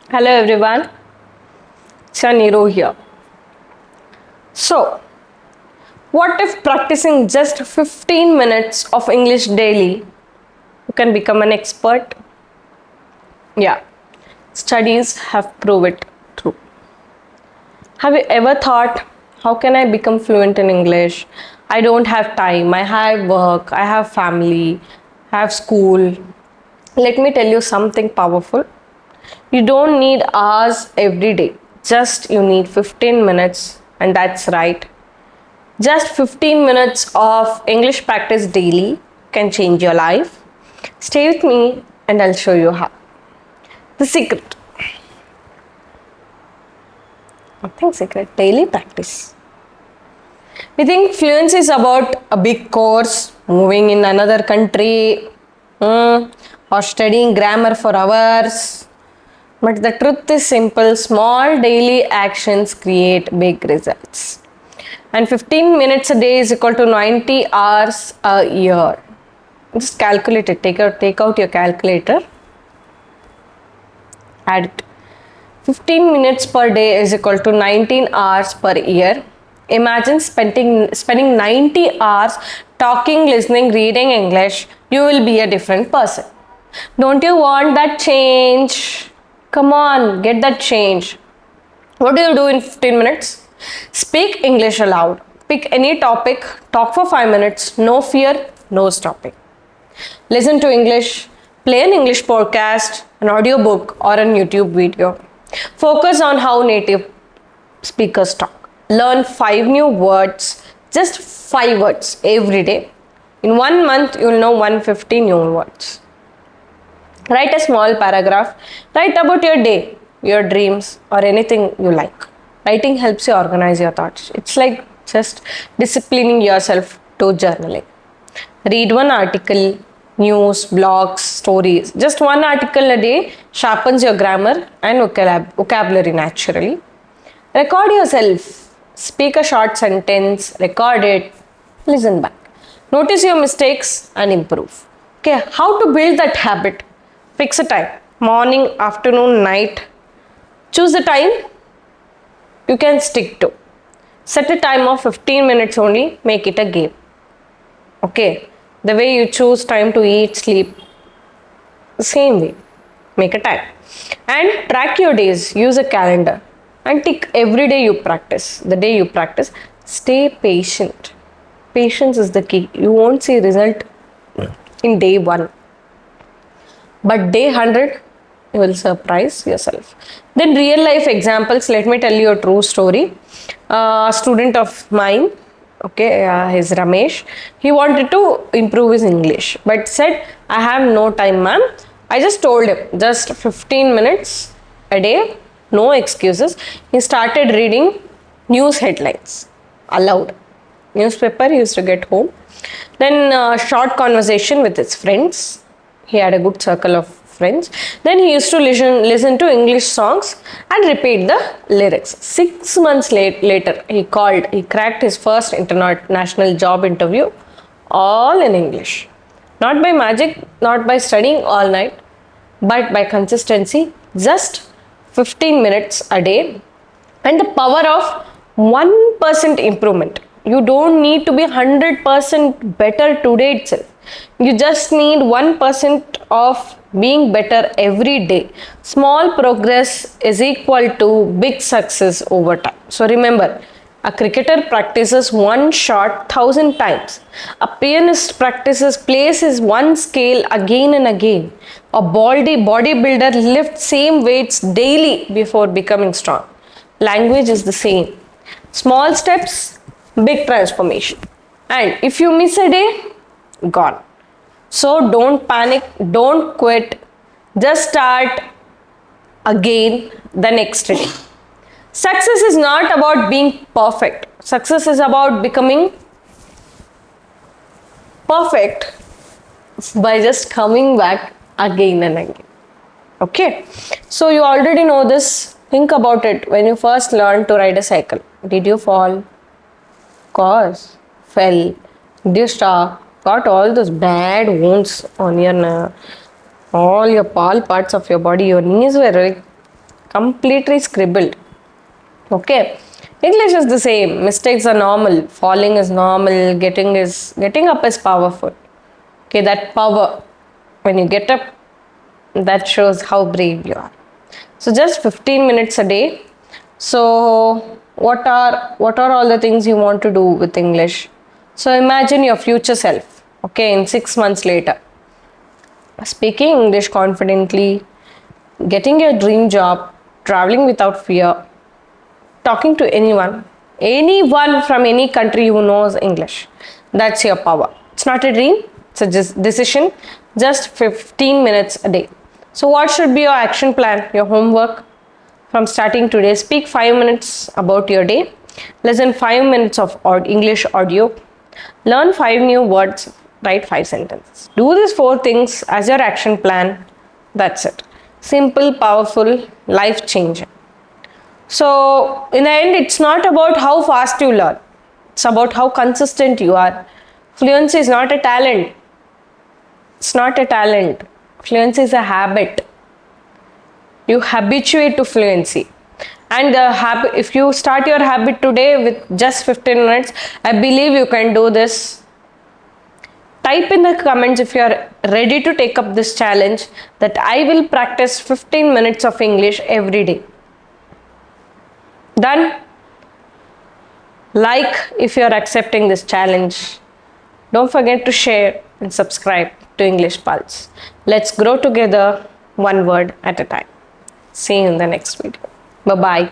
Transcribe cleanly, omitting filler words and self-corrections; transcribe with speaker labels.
Speaker 1: Hello everyone, it's Niru here. So, what if practicing just 15 minutes of English daily, you can become an expert? Yeah, studies have proved it true. Have you ever thought, how can I become fluent in English? I don't have time, I have work, I have family, I have school. Let me tell you something powerful. You don't need hours every day, just you need 15 minutes, and that's right. Just 15 minutes of English practice daily can change your life. Stay with me and I'll show you how. The secret. Nothing secret. Daily practice. We think fluency is about a big course, moving in another country, or studying grammar for hours. But the truth is simple. Small daily actions create big results. And 15 minutes a day is equal to 90 hours a year. Just calculate it. Take out your calculator. Add it. 15 minutes per day is equal to 19 hours per year. Imagine spending 90 hours talking, listening, reading English. You will be a different person. Don't you want that change? Come on, get that change. What do you do in 15 minutes? Speak English aloud. Pick any topic. Talk for 5 minutes. No fear, no stopping. Listen to English. Play an English podcast, an audiobook, or a YouTube video. Focus on how native speakers talk. Learn 5 new words, just 5 words every day. In 1 month, you'll know 150 new words. Write a small paragraph. Write about your day, your dreams, or anything you like. Writing helps you organize your thoughts. It's like just disciplining yourself to journaling. Read one article, news, blogs, stories. Just one article a day sharpens your grammar and vocabulary naturally. Record yourself. Speak a short sentence, record it, listen back. Notice your mistakes and improve. Okay, how to build that habit? Fix a time. Morning, afternoon, night. Choose the time you can stick to. Set a time of 15 minutes only. Make it a game. Okay. The way you choose time to eat, sleep, same way. Make a time. And track your days. Use a calendar. And tick every day you practice. The day you practice, stay patient. Patience is the key. You won't see result in day 1. But day 100, you will surprise yourself. Then real life examples. Let me tell you a true story. A student of mine, his Ramesh, he wanted to improve his English, but said, I have no time, ma'am. I just told him, just 15 minutes a day, no excuses. He started reading news headlines aloud. Newspaper he used to get home. Then a short conversation with his friends. He had a good circle of friends. Then he used to listen to English songs and repeat the lyrics. 6 months later, he cracked his first international job interview, all in English. Not by magic, not by studying all night, but by consistency, just 15 minutes a day, and the power of 1% improvement. You don't need to be 100% better today itself. You just need 1% of being better every day. Small progress is equal to big success over time. So remember, a cricketer practices one shot 1,000 times. A pianist plays his one scale again and again. A bodybuilder lifts same weights daily before becoming strong. Language is the same. Small steps, big transformation. And if you miss a day, gone. So don't panic, don't quit. Just start again the next day. Success is not about being perfect. Success is about becoming perfect by just coming back again and again. Okay. So you already know this. Think about it. When you first learned to ride a cycle, did you fall? Of course. Fell. Did you stop? Got all those bad wounds on your all parts of your body. Your knees were completely scribbled. Okay. English is the same. Mistakes are normal. Falling is normal. Getting up is powerful. Okay, that power. When you get up, that shows how brave you are. So just 15 minutes a day. So what are all the things you want to do with English? So imagine your future self, okay, in 6 months later. Speaking English confidently, getting your dream job, traveling without fear, talking to anyone from any country who knows English. That's your power. It's not a dream, it's a decision. Just 15 minutes a day. So what should be your action plan, your homework? From starting today, speak 5 minutes about your day. Listen 5 minutes of English audio. Learn 5 new words. Write 5 sentences. Do these 4 things as your action plan. That's it. Simple, powerful, life changing. So, in the end, it's not about how fast you learn. It's about how consistent you are. Fluency is not a talent. It's not a talent. Fluency is a habit. You habituate to fluency. And if you start your habit today with just 15 minutes, I believe you can do this. Type in the comments if you are ready to take up this challenge, that I will practice 15 minutes of English every day. Done? Like if you are accepting this challenge. Don't forget to share and subscribe to English Pulse. Let's grow together, one word at a time. See you in the next video. Bye-bye.